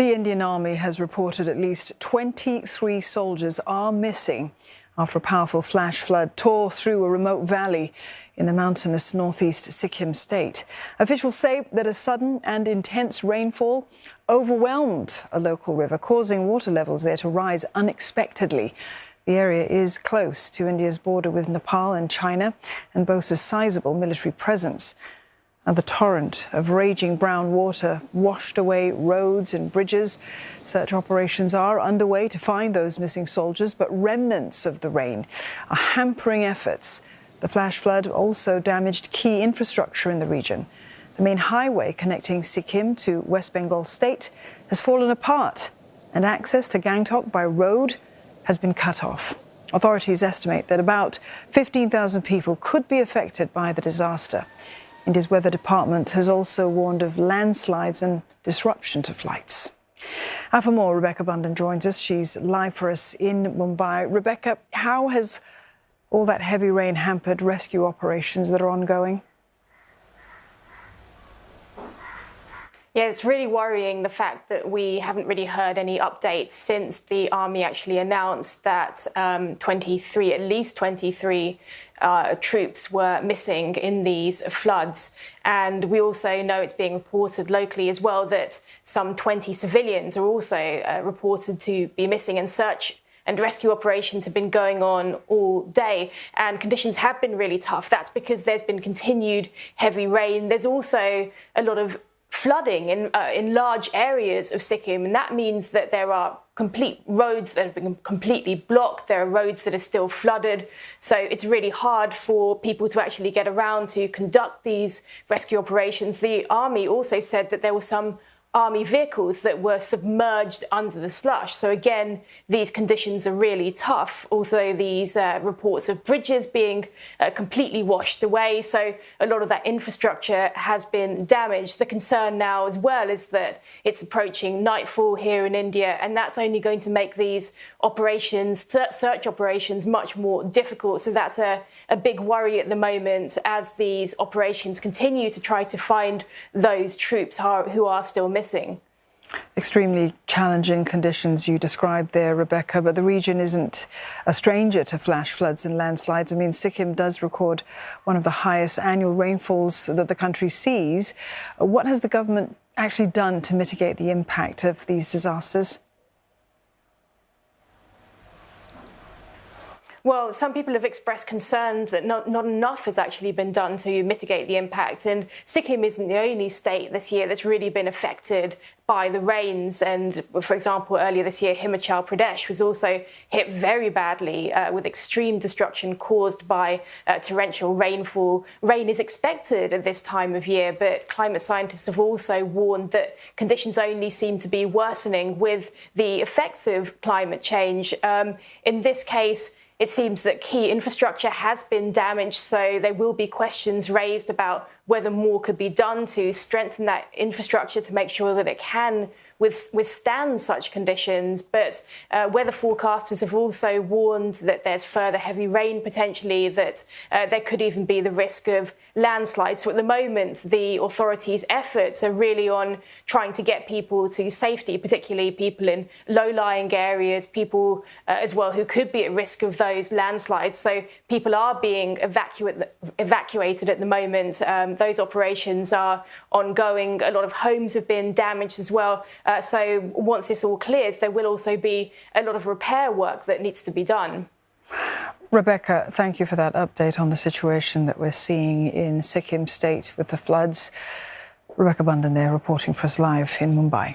The Indian Army has reported at least 23 soldiers are missing after a powerful flash flood tore through a remote valley in the mountainous northeast Sikkim state. Officials say that a sudden and intense rainfall overwhelmed a local river, causing water levels there to rise unexpectedly. The area is close to India's border with Nepal and China and boasts a sizable military presence. And the torrent of raging brown water washed away roads and bridges. Search operations are underway to find those missing soldiers, but remnants of the rain are hampering efforts. The flash flood also damaged key infrastructure in the region. The main highway connecting Sikkim to West Bengal state has fallen apart, and access to Gangtok by road has been cut off. Authorities estimate that about 15,000 people could be affected by the disaster. India's weather department has also warned of landslides and disruption to flights. And for more, Rebecca Bundan joins us. She's live for us in Mumbai. Rebecca, how has all that heavy rain hampered rescue operations that are ongoing? Yeah, it's really worrying, the fact that we haven't really heard any updates since the army actually announced that at least 23 troops were missing in these floods. And we also know it's being reported locally as well that some 20 civilians are also reported to be missing, and search and rescue operations have been going on all day, and conditions have been really tough. That's because there's been continued heavy rain. There's also a lot of flooding in large areas of Sikkim, and that means that there are complete roads that have been completely blocked. There are roads that are still flooded, so it's really hard for people to actually get around to conduct these rescue operations. The army also said that there were some army vehicles that were submerged under the slush. So again, these conditions are really tough. Also, these reports of bridges being completely washed away. So a lot of that infrastructure has been damaged. The concern now as well is that it's approaching nightfall here in India, and that's only going to make these operations, search operations, much more difficult. So that's a big worry at the moment as these operations continue to try to find those troops who are still missing. Extremely challenging conditions you described there, Rebecca, but the region isn't a stranger to flash floods and landslides. I mean, Sikkim does record one of the highest annual rainfalls that the country sees. What has the government actually done to mitigate the impact of these disasters? Well, some people have expressed concerns that not enough has actually been done to mitigate the impact. And Sikkim isn't the only state this year that's really been affected by the rains. And, for example, earlier this year, Himachal Pradesh was also hit very badly with extreme destruction caused by torrential rainfall. Rain is expected at this time of year, but climate scientists have also warned that conditions only seem to be worsening with the effects of climate change. In this case, it seems that key infrastructure has been damaged, so there will be questions raised about whether more could be done to strengthen that infrastructure to make sure that it can withstand such conditions. But weather forecasters have also warned that there's further heavy rain potentially, that there could even be the risk of landslides. So at the moment, the authorities' efforts are really on trying to get people to safety, particularly people in low-lying areas, people as well who could be at risk of those landslides. So people are being evacuated at the moment. Those operations are ongoing. A lot of homes have been damaged as well. So once this all clears, there will also be a lot of repair work that needs to be done. Rebecca, thank you for that update on the situation that we're seeing in Sikkim state with the floods. Rebecca Bundan there reporting for us live in Mumbai.